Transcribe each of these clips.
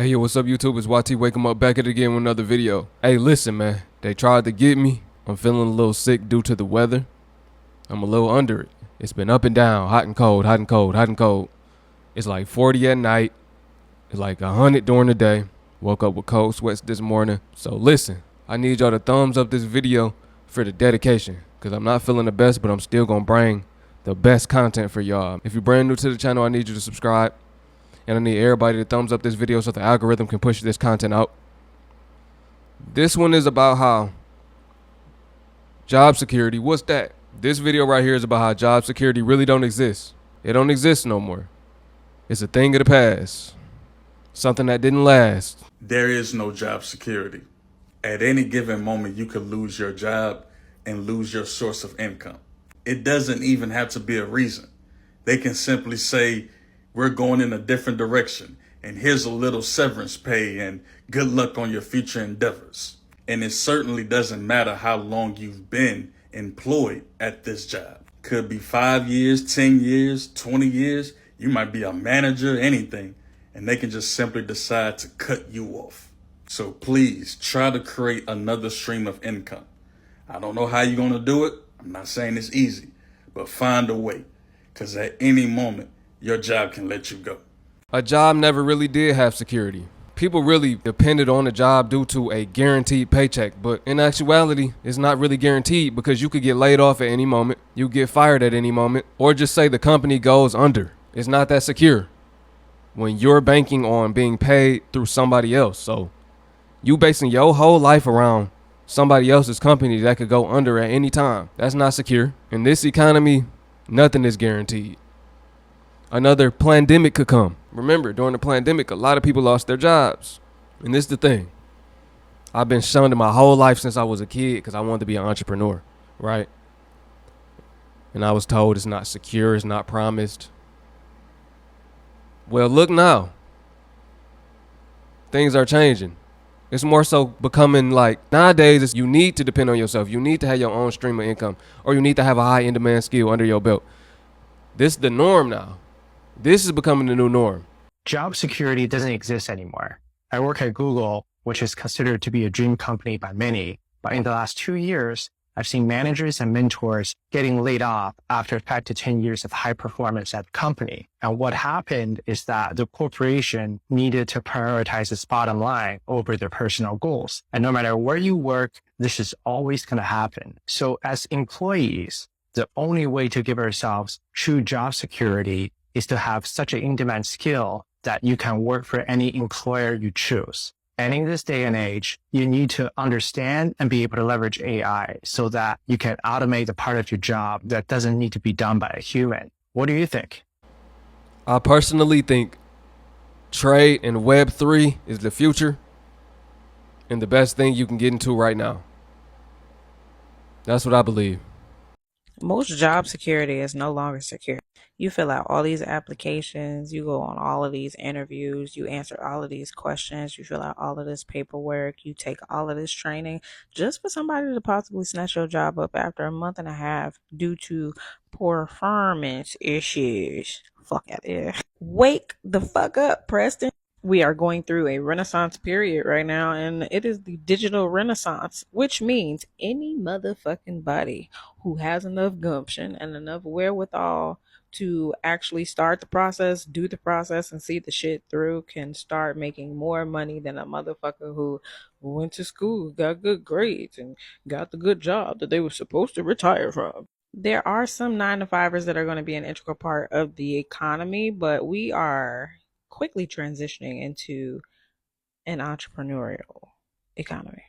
Hey, yo, what's up, YouTube? It's YT. Wake 'em up, back at it again with another video. Hey, listen, man. They tried to get me. I'm feeling a little sick due to the weather. I'm a little under it. It's been up and down, hot and cold, hot and cold, hot and cold. It's like 40 at night. It's like 100 during the day. Woke up with cold sweats this morning. So listen, I need y'all to thumbs up this video for the dedication, because I'm not feeling the best, but I'm still going to bring the best content for y'all. If you're brand new to the channel, I need you to subscribe. And I need everybody to thumbs up this video so the algorithm can push this content out. This one is about how job security, what's that? This video right here is about how job security really don't exist. It don't exist no more. It's a thing of the past. Something that didn't last. There is no job security. At any given moment, you could lose your job and lose your source of income. It doesn't even have to be a reason. They can simply say, we're going in a different direction, and here's a little severance pay and good luck on your future endeavors. And it certainly doesn't matter how long you've been employed at this job. Could be 5 years, 10 years, 20 years. You might be a manager, anything, and they can just simply decide to cut you off. So please try to create another stream of income. I don't know how you're going to do it. I'm not saying it's easy, but find a way, because at any moment, your job can let you go. A job never really did have security. People really depended on a job due to a guaranteed paycheck, but in actuality, it's not really guaranteed, because you could get laid off at any moment, you get fired at any moment, or just say the company goes under. It's not that secure when you're banking on being paid through somebody else. So you basing your whole life around somebody else's company that could go under at any time. That's not secure. In this economy, nothing is guaranteed. Another pandemic could come. Remember, during the pandemic, a lot of people lost their jobs. And this is the thing. I've been shunned my whole life since I was a kid because I wanted to be an entrepreneur, right? And I was told it's not secure, it's not promised. Well, look now. Things are changing. It's more so becoming like, nowadays, you need to depend on yourself. You need to have your own stream of income, or you need to have a high in-demand skill under your belt. This is the norm now. This is becoming the new norm. Job security doesn't exist anymore. I work at Google, which is considered to be a dream company by many. But in the last 2 years, I've seen managers and mentors getting laid off after 5 to 10 years of high performance at the company. And what happened is that the corporation needed to prioritize its bottom line over their personal goals. And no matter where you work, this is always going to happen. So as employees, the only way to give ourselves true job security is to have such an in-demand skill that you can work for any employer you choose. And in this day and age, you need to understand and be able to leverage AI so that you can automate the part of your job that doesn't need to be done by a human. What do you think? I personally think trade and Web3 is the future and the best thing you can get into right now. That's what I believe. Most job security is no longer secure. You fill out all these applications, you go on all of these interviews, you answer all of these questions, you fill out all of this paperwork, you take all of this training just for somebody to possibly snatch your job up after a month and a half due to performance issues. Fuck out there. Wake the fuck up, Preston. We are going through a renaissance period right now, and it is the digital renaissance, which means any motherfucking body who has enough gumption and enough wherewithal to actually start the process, do the process, and see the shit through can start making more money than a motherfucker who went to school, got good grades, and got the good job that they were supposed to retire from. There are some 9-to-5ers that are going to be an integral part of the economy, but we are quickly transitioning into an entrepreneurial economy.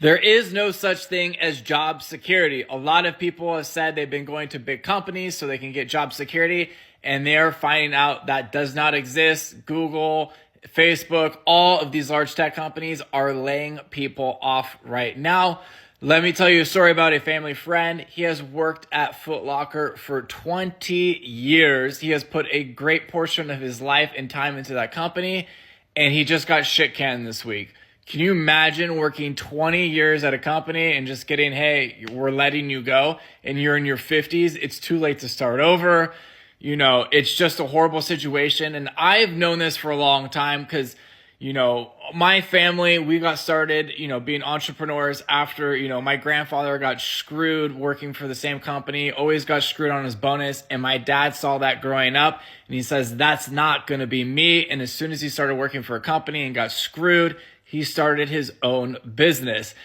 There is no such thing as job security. A lot of people have said they've been going to big companies so they can get job security, and they're finding out that does not exist. Google, Facebook, all of these large tech companies are laying people off right now. Let me tell you a story about a family friend. He has worked at Foot Locker for 20 years. He has put a great portion of his life and time into that company, and he just got shit canned this week. Can you imagine working 20 years at a company and just getting, hey, we're letting you go, and you're in your 50s? It's too late to start over. You know, it's just a horrible situation. And I've known this for a long time because, My family, we got started, being entrepreneurs after, my grandfather got screwed working for the same company, always got screwed on his bonus. And my dad saw that growing up and he says, that's not going to be me. And as soon as he started working for a company and got screwed, he started his own business.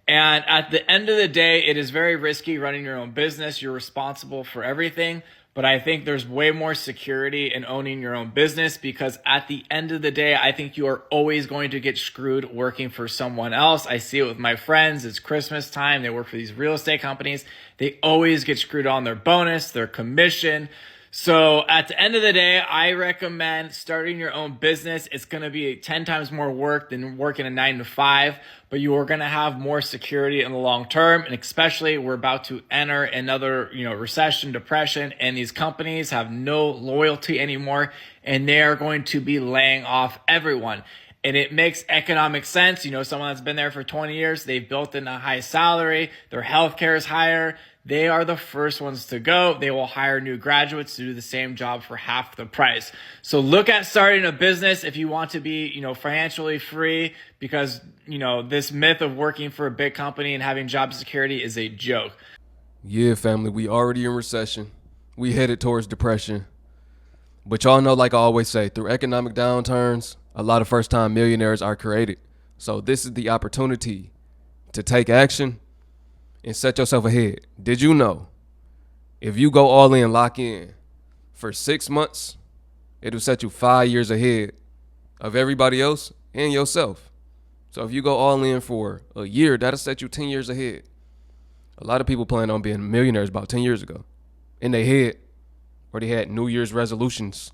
And at the end of the day, it is very risky running your own business. You're responsible for everything. But I think there's way more security in owning your own business, because at the end of the day, I think you are always going to get screwed working for someone else. I see it with my friends. It's Christmas time. They work for these real estate companies. They always get screwed on their bonus, their commission. So at the end of the day, I recommend starting your own business. It's going to be 10 times more work than working a 9 to 5, but you are going to have more security in the long term. And especially we're about to enter another, recession, depression, and these companies have no loyalty anymore, and they are going to be laying off everyone. And it makes economic sense. Someone that's been there for 20 years, they've built in a high salary, their healthcare is higher. They are the first ones to go. They will hire new graduates to do the same job for half the price. So look at starting a business if you want to be, financially free, because, this myth of working for a big company and having job security is a joke. Yeah, family, we already in recession. We headed towards depression. But y'all know, like I always say, through economic downturns, a lot of first-time millionaires are created. So this is the opportunity to take action and set yourself ahead. Did you know if you go all in, lock in for 6 months, it'll set you 5 years ahead of everybody else and yourself. So if you go all in for a year, that'll set you 10 years ahead. A lot of people plan on being millionaires about 10 years ago in their head, or they had New Year's resolutions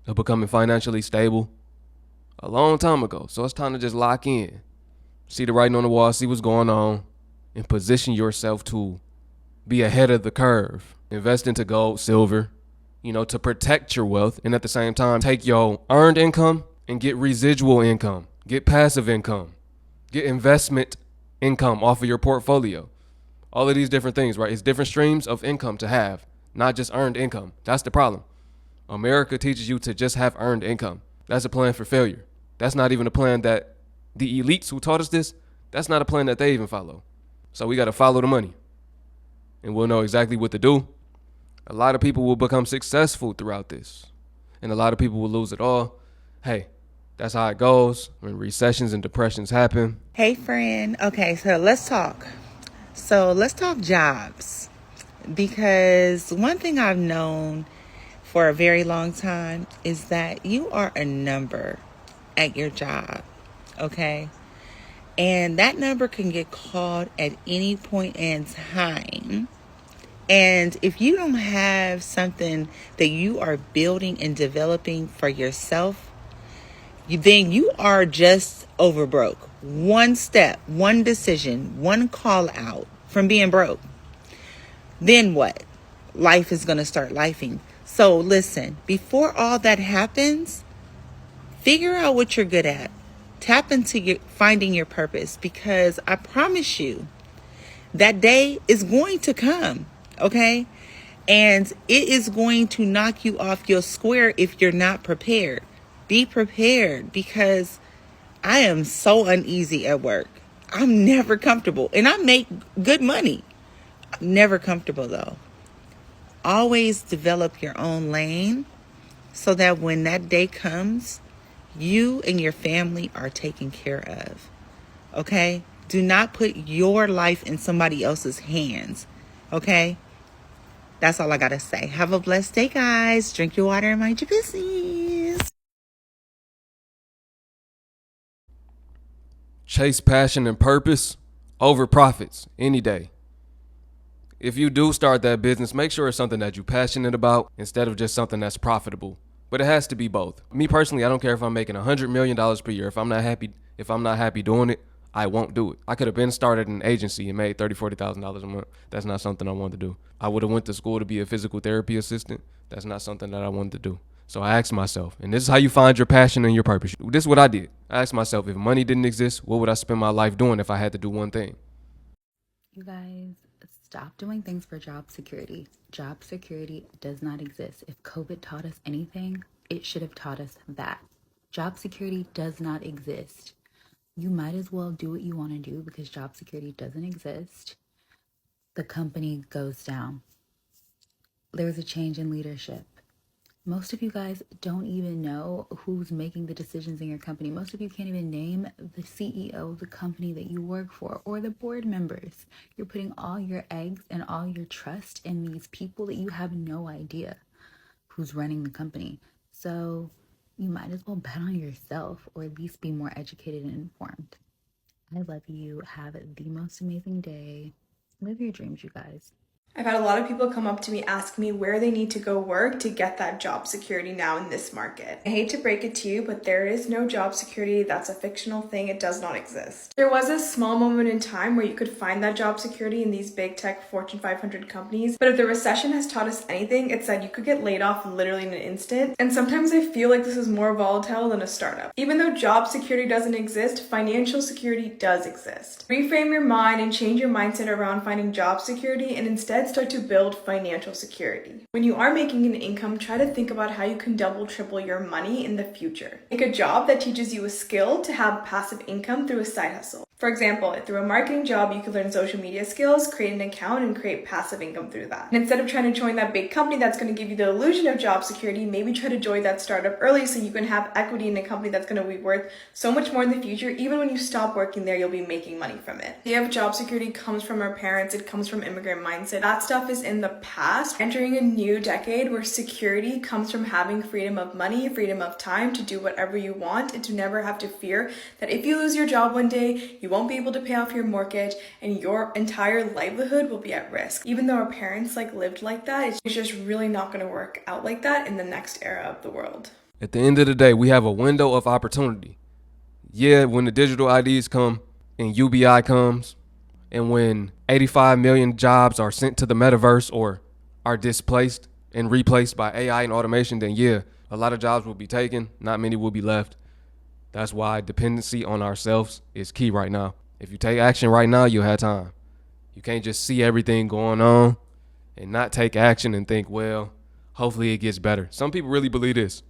of becoming financially stable a long time ago. So it's time to just lock in, see the writing on the wall, see what's going on, and position yourself to be ahead of the curve. Invest into gold, silver, to protect your wealth. And at the same time, take your earned income and get residual income, get passive income, get investment income off of your portfolio. All of these different things, right? It's different streams of income to have, not just earned income. That's the problem. America teaches you to just have earned income. That's a plan for failure. That's not even a plan that the elites who taught us this, that's not a plan that they even follow. So we got to follow the money, and we'll know exactly what to do. A lot of people will become successful throughout this, and a lot of people will lose it all. Hey, that's how it goes when recessions and depressions happen. Hey, friend. Okay, so let's talk. Let's talk jobs, because one thing I've known for a very long time is that you are a number at your job, okay? And that number can get called at any point in time. And if you don't have something that you are building and developing for yourself, then you are just over broke. One step, one decision, one call out from being broke. Then what? Life is going to start lifing. So listen, before all that happens, figure out what you're good at. Tap into finding your purpose, because I promise you that day is going to come, okay? And it is going to knock you off your square if you're not prepared. Be prepared, because I am so uneasy at work. I'm never comfortable, and I make good money. I'm never comfortable though. Always develop your own lane so that when that day comes, you and your family are taken care of. Okay? Do not put your life in somebody else's hands. Okay? That's all I got to say. Have a blessed day, guys. Drink your water and mind your business. Chase passion and purpose over profits any day. If you do start that business, make sure it's something that you're passionate about instead of just something that's profitable. But it has to be both. Me personally, I don't care if I'm making $100 million per year. If I'm not happy doing it, I won't do it. I could have been started an agency and made $30,000, $40,000 a month. That's not something I wanted to do. I would have went to school to be a physical therapy assistant. That's not something that I wanted to do. So I asked myself, and this is how you find your passion and your purpose. This is what I did. I asked myself, if money didn't exist, what would I spend my life doing if I had to do one thing? You guys, stop doing things for job security. Job security does not exist. If COVID taught us anything, it should have taught us that. Job security does not exist. You might as well do what you want to do because job security doesn't exist. The company goes down. There's a change in leadership. Most of you guys don't even know who's making the decisions in your company. Most of you can't even name the CEO of the company that you work for or the board members. You're putting all your eggs and all your trust in these people that you have no idea who's running the company. So you might as well bet on yourself or at least be more educated and informed. I love you. Have the most amazing day. Live your dreams, you guys. I've had a lot of people come up to me asking me where they need to go work to get that job security now in this market. I hate to break it to you, but there is no job security. That's a fictional thing. It does not exist. There was a small moment in time where you could find that job security in these big tech Fortune 500 companies, but if the recession has taught us anything, it's that you could get laid off literally in an instant. And sometimes I feel like this is more volatile than a startup. Even though job security doesn't exist, financial security does exist. Reframe your mind and change your mindset around finding job security and instead start to build financial security. When you are making an income, try to think about how you can double, triple your money in the future. Make a job that teaches you a skill to have passive income through a side hustle. For example, through a marketing job, you could learn social media skills, create an account, and create passive income through that. And instead of trying to join that big company that's going to give you the illusion of job security, maybe try to join that startup early so you can have equity in a company that's going to be worth so much more in the future. Even when you stop working there, you'll be making money from it. The idea of job security comes from our parents. It comes from immigrant mindset. That stuff is in the past. Entering a new decade where security comes from having freedom of money, freedom of time to do whatever you want, and to never have to fear that if you lose your job one day, you won't be able to pay off your mortgage and your entire livelihood will be at risk. Even though our parents lived like that, it's just really not going to work out like that in the next era of the world. At the end of the day, we have a window of opportunity. Yeah, when the digital IDs come and UBI comes, and when 85 million jobs are sent to the metaverse or are displaced and replaced by AI and automation, then yeah, a lot of jobs will be taken, not many will be left. That's why dependency on ourselves is key right now. If you take action right now, you'll have time. You can't just see everything going on and not take action and think, well, hopefully it gets better. Some people really believe this.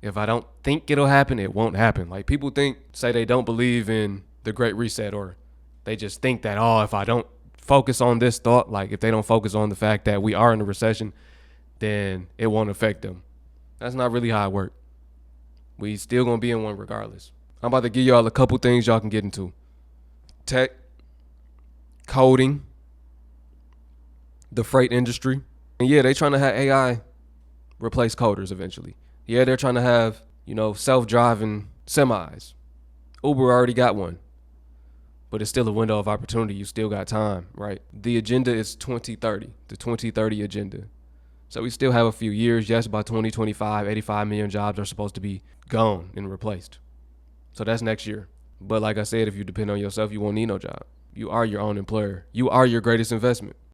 If I don't think it'll happen, it won't happen. Like people say they don't believe in the Great Reset, or they just think that, oh, if I don't focus on this thought, like if they don't focus on the fact that we are in a recession, then it won't affect them. That's not really how it works. We still gonna be in one regardless. I'm about to give y'all a couple things y'all can get into. Tech, coding, the freight industry. And yeah, they trying to have AI replace coders eventually. Yeah, they're trying to have, self-driving semis. Uber already got one. But it's still a window of opportunity. You still got time, right? The agenda is 2030, the 2030 agenda. So we still have a few years. Yes, by 2025, 85 million jobs are supposed to be gone and replaced. So that's next year. But like I said, if you depend on yourself, you won't need no job. You are your own employer. You are your greatest investment.